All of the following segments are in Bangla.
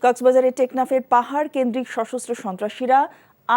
কক্সবাজারের টেকনাফের পাহাড় কেন্দ্রিক সশস্ত্র সন্ত্রাসীরা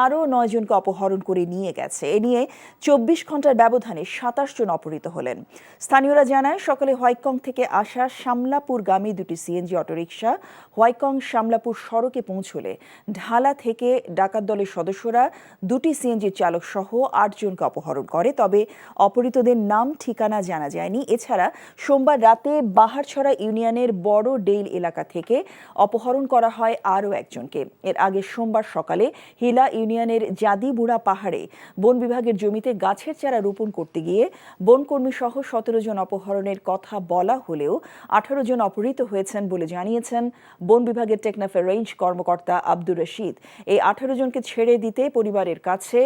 আরও ৯ জনকে অপহরণ করে নিয়ে গেছে। এ নিয়ে ২৪ ঘন্টার ব্যবধানে ২৭ জন অপহৃত হলেন। স্থানীয়রা জানায়, সকালে হোয়াইকং থেকে আসা শামলাপুরগামী দুটি সিএনজি অটোরিকশা হোয়াইকং শামলাপুর সড়কে পৌঁছলে ঢালা থেকে ডাকাত দলের সদস্যরা দুটি সিএনজির চালক সহ ৮ জনকে অপহরণ করে। তবে অপহৃতদের নাম ঠিকানা জানা যায়নি। এছাড়া সোমবার রাতে বাহারছড়া ইউনিয়নের বড় ডেইল এলাকা থেকে অপহরণ করা হয় আরও একজনকে। এর আগে সোমবার সকালে হিলা ইউনিয়নের জাদিবুড়া পাহাড়ে বন বিভাগের জমিতে গাছের চারা রোপণ করতে গিয়ে বনকর্মী সহ ১৭ জন অপহরণের কথা বলা হলেও ১৮ জন অপহৃত হয়েছেন বলে জানিয়েছেন বন বিভাগের টেকনাফের রেঞ্জ কর্মকর্তা আব্দুর রশিদ। এই ১৮ জনকে ছেড়ে দিতে পরিবারের কাছে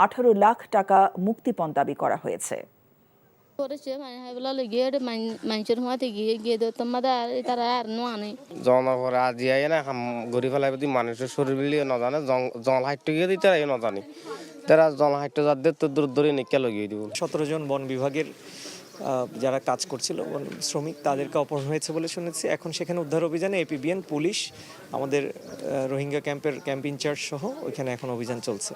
১৮ লাখ টাকা মুক্তিপণ দাবি করা হয়েছে। জনগণরা আজি আয় না ঘুরি ফেলাই মানুষের শরীর বিলিয়ে না জানে জল হাইটে গিয়ে দিতে না জানি তারা জল হাইটে যাদের তো দূর দূরে নিকে লাগিয়ে দিব। ১৭ জন বন বিভাগের যারা কাজ করছিল বন শ্রমিক তাদেরকে অপহরণ হয়েছে বলে শুনেছি। এখন সেখানে উদ্ধার অভিযানে এপিবিএন, পুলিশ, আমাদের রোহিঙ্গা ক্যাম্প ইনচার্জ সহ ওইখানে এখন অভিযান চলছে।